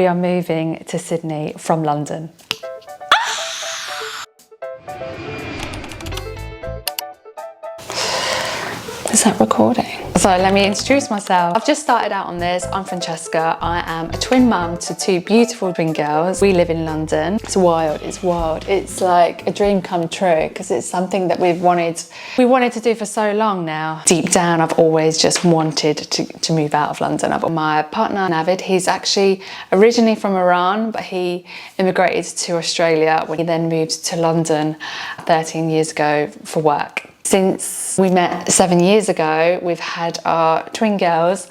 We are moving to Sydney from London. Is that recording? So let me introduce myself. I've just started out on this. I'm Francesca. I am a twin mum to two beautiful twin girls. We live in London. It's wild, it's wild. It's like a dream come true because it's something that we wanted to do for so long now. Deep down, I've always just wanted to move out of London. I've got my partner, Navid. He's actually originally from Iran, but he immigrated to Australia when he then moved to London 13 years ago for work. Since we met 7 years ago, we've had our twin girls,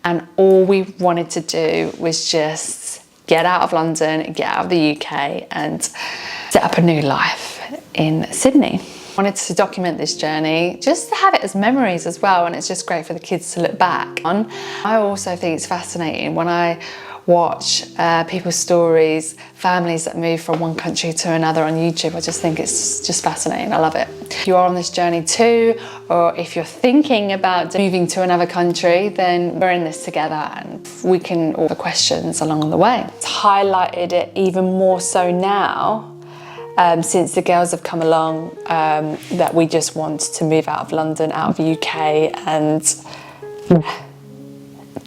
and all we wanted to do was just get out of London, get out of the UK and set up a new life in Sydney. I wanted to document this journey, just to have it as memories as well, and it's just great for the kids to look back on. I also think it's fascinating when I watch people's stories, families that move from one country to another on YouTube. I just think it's just fascinating. I love it. If you are on this journey too, or if you're thinking about moving to another country, then we're in this together and we can all the questions along the way. It's highlighted it even more so now since the girls have come along, that we just want to move out of London, out of the UK and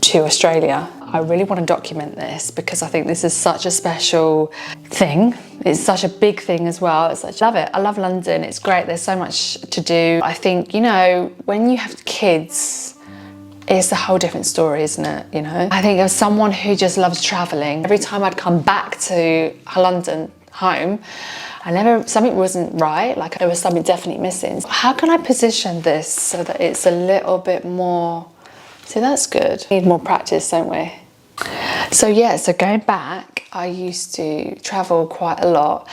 to Australia. I really want to document this because I think this is such a special thing. It's such a big thing as well. I love it. I love London. It's great. There's so much to do. I think, you know, when you have kids, it's a whole different story, isn't it? You know, I think as someone who just loves traveling, every time I'd come back to London home, something wasn't right. Like there was something definitely missing. How can I position this so that it's a little bit more? See, that's good. Need more practice, don't we? So going back, I used to travel quite a lot.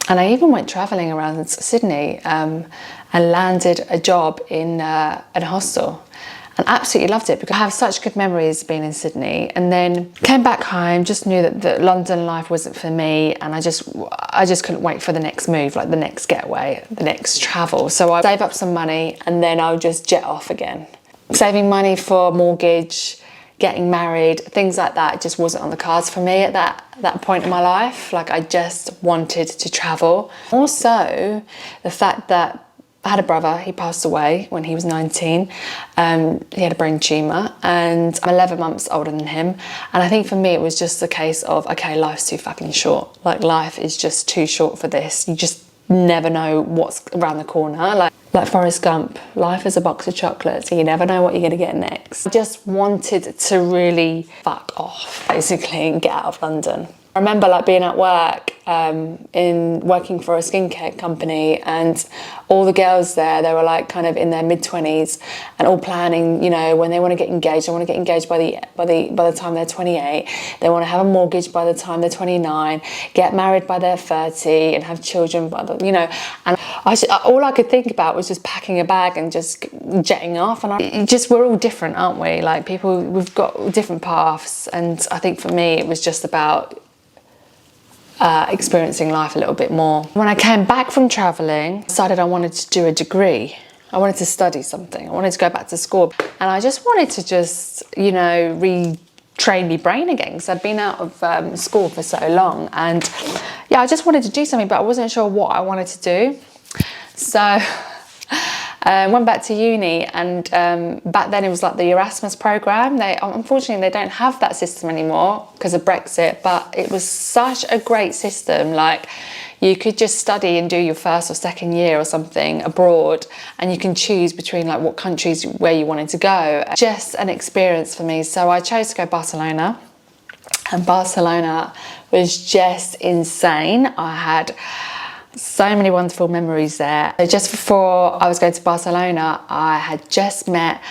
And I even went traveling around Sydney and landed a job in a hostel. And absolutely loved it because I have such good memories being in Sydney. And then came back home, just knew that the London life wasn't for me. And I just couldn't wait for the next move, like the next getaway, the next travel. So I save up some money and then I'll just jet off again. Saving money for mortgage, getting married, things like that just wasn't on the cards for me at that point in my life. Like I just wanted to travel. Also, the fact that I had a brother, he passed away when he was 19. He had a brain tumour and I'm 11 months older than him. And I think for me, it was just a case of, okay, life's too fucking short. Like life is just too short for this. You just never know what's around the corner. Like Forrest Gump, life is a box of chocolates, so you never know what you're gonna get next. I just wanted to really fuck off, basically, and get out of London. I remember like being at work, working for a skincare company, and all the girls there, they were like kind of in their mid-20s and all planning, you know, when they want to get engaged. They want to get engaged by the time they're 28. They want to have a mortgage by the time they're 29, get married by their 30 and have children by the, you know, and all I could think about was just packing a bag and just jetting off. And we're all different, aren't we? Like we've got different paths. And I think for me, it was just about experiencing life a little bit more. When I came back from traveling, I decided I wanted to do a degree. I wanted to study something. I wanted to go back to school. And I just wanted to you know, retrain my brain again because I'd been out of school for so long. And yeah, I just wanted to do something, but I wasn't sure what I wanted to do. So went back to uni, and back then it was like the Erasmus program. Unfortunately, they don't have that system anymore because of Brexit, but it was such a great system. Like you could just study and do your first or second year or something abroad, and you can choose between like what countries where you wanted to go. Just an experience for me. So I chose to go Barcelona, and Barcelona was just insane. I had so many wonderful memories there. So just before I was going to Barcelona, I had just met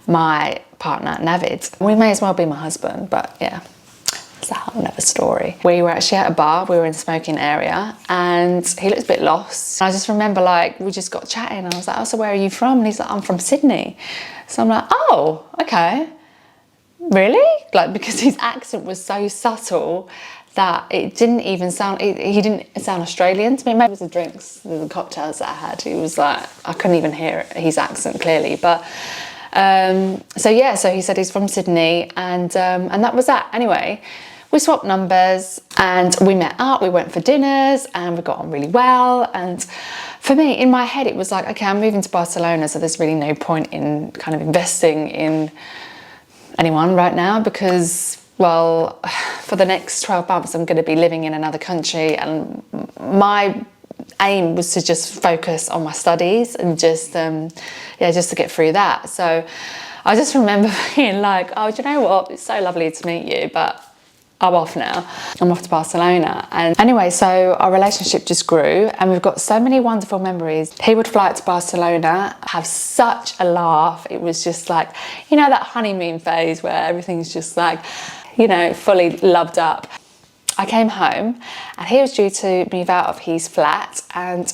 my partner, Navid. We may as well be my husband, but yeah, it's a whole nother story. We were actually at a bar, we were in the smoking area, and he looked a bit lost. I just remember like, we just got chatting, and I was like, oh, so where are you from? And he's like, I'm from Sydney. So I'm like, oh, okay. Really? Like, because his accent was so subtle that it didn't even sound, he didn't sound Australian to me. Maybe it was the drinks, the cocktails that I had. He was like, I couldn't even hear his accent clearly. But so he said he's from Sydney, and that was that. Anyway, we swapped numbers and we met up, we went for dinners and we got on really well. And for me, in my head, it was like, okay, I'm moving to Barcelona, so there's really no point in kind of investing in anyone right now because, well, for the next 12 months, I'm going to be living in another country, and my aim was to just focus on my studies and just to get through that. So I just remember being like, oh, do you know what? It's so lovely to meet you, but I'm off now. I'm off to Barcelona. And anyway, so our relationship just grew and we've got so many wonderful memories. He would fly out to Barcelona, have such a laugh. It was just like, you know, that honeymoon phase where everything's just like, you know, fully loved up. I came home and he was due to move out of his flat and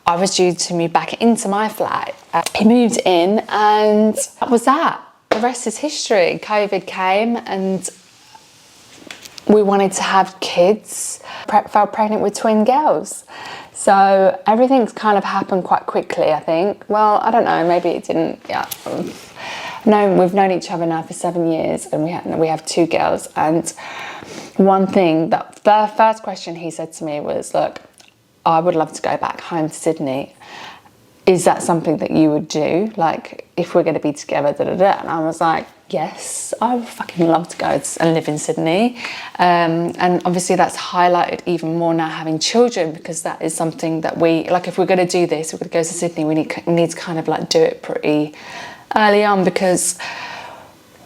I was due to move back into my flat. He moved in and that was that. The rest is history. COVID came and we wanted to have kids. Fell pregnant with twin girls. So everything's kind of happened quite quickly, I think. Well, I don't know, maybe it didn't, yeah. No, we've known each other now for 7 years and we have 2 girls. And one thing, that the first question he said to me was, look, I would love to go back home to Sydney. Is that something that you would do? Like, if we're going to be together, da da da. And I was like, yes, I would fucking love to go and live in Sydney. And obviously that's highlighted even more now having children, because that is something that we, like, if we're going to do this, we're going to go to Sydney, we need to kind of like do it pretty early on, because,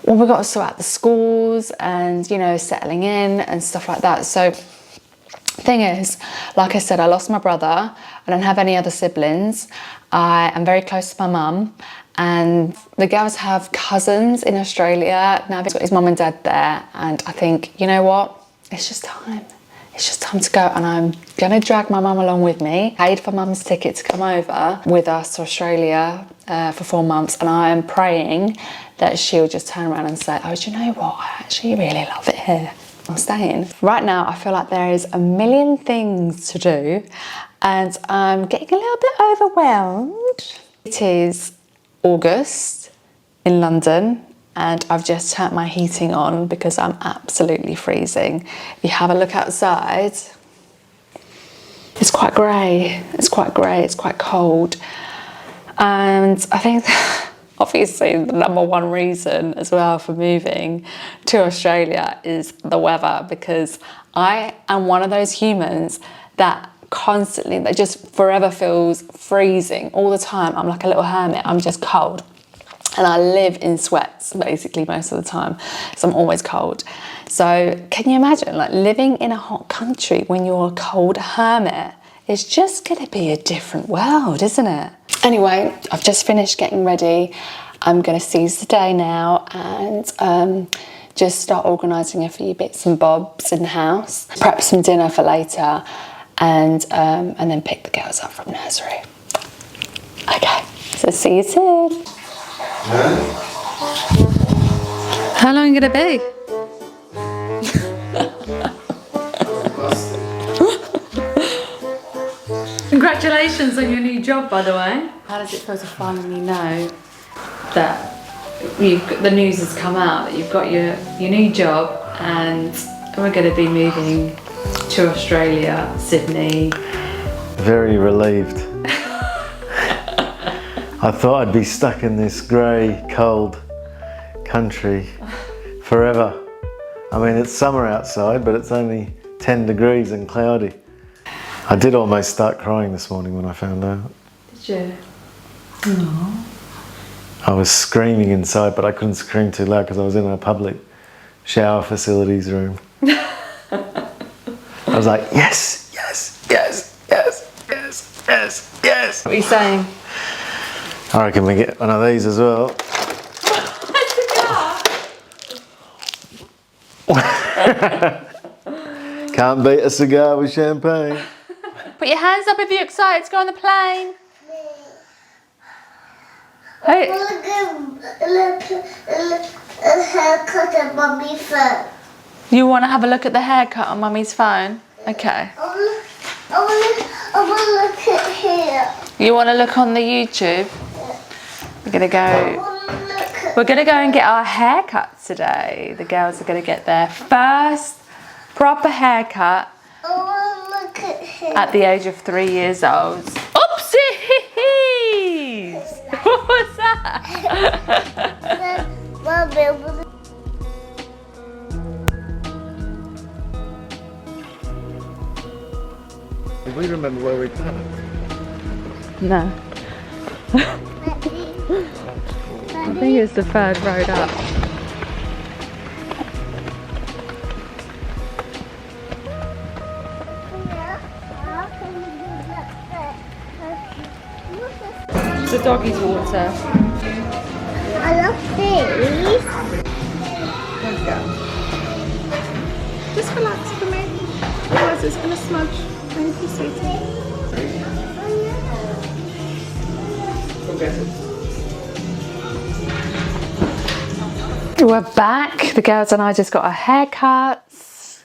well, we've got to sort out the schools and, you know, settling in and stuff like that. So thing is, like I said, I lost my brother. I don't have any other siblings. I am very close to my mum, and the girls have cousins in Australia. Now he's got his mum and dad there, and I think, you know what? It's just time. It's just time to go, and I'm gonna drag my mum along with me. Paid for mum's ticket to come over with us to Australia for 4 months, and I am praying that she'll just turn around and say, oh, do you know what? I actually really love it here. I'm staying. Right now, I feel like there is a million things to do and I'm getting a little bit overwhelmed. It is August in London and I've just turned my heating on because I'm absolutely freezing. If you have a look outside, it's quite grey. It's quite grey, it's quite cold. And I think obviously the number one reason as well for moving to Australia is the weather, because I am one of those humans that constantly, that just forever feels freezing all the time. I'm like a little hermit, I'm just cold. And I live in sweats basically most of the time, so I'm always cold. So can you imagine like living in a hot country when you're a cold hermit? It's just gonna be a different world, isn't it? Anyway, I've just finished getting ready. I'm gonna seize the day now and just start organising a few bits and bobs in the house, prep some dinner for later, and then pick the girls up from nursery. Okay, so see you soon. How long are you gonna be? Congratulations on your new job, by the way. How does it feel to finally know that the news has come out that you've got your new job and we're going to be moving to Australia, Sydney? Very relieved. I thought I'd be stuck in this grey, cold country forever. I mean, it's summer outside, but it's only 10 degrees and cloudy. I did almost start crying this morning when I found out. Did you? Aww. I was screaming inside, but I couldn't scream too loud because I was in a public shower facilities room. I was like, yes, yes, yes, yes, yes, yes, yes. What are you saying? I reckon we get one of these as well. Can't beat a cigar with champagne. Put your hands up if you're excited to go on the plane. Hey. Look at the haircut on Mummy's phone. You want to have a look at the haircut on Mummy's phone? Okay. I want to look at here. You want to look on the YouTube? We're gonna go. We're gonna go and get our haircuts today. The girls are gonna get their first Proper haircut Oh, look at him. at the age of 3 years old. Oopsies! What was that? Mommy, We remember where we parked. No. I think it's the third road up. The doggy's water. I love these. There we go. Just relax for me. Otherwise it's going to smudge. Thank you, sweetie. We're back. The girls and I just got our haircuts.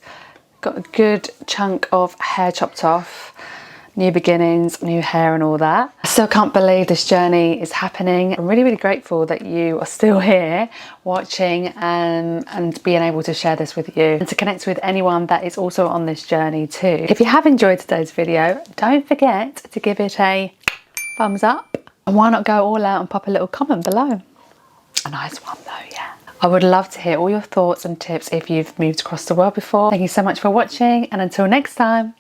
Got a good chunk of hair chopped off. New beginnings, new hair and all that. I still can't believe this journey is happening. I'm really, really grateful that you are still here watching and being able to share this with you and to connect with anyone that is also on this journey too. If you have enjoyed today's video, don't forget to give it a thumbs up. And why not go all out and pop a little comment below? A nice one though, yeah. I would love to hear all your thoughts and tips if you've moved across the world before. Thank you so much for watching, and until next time.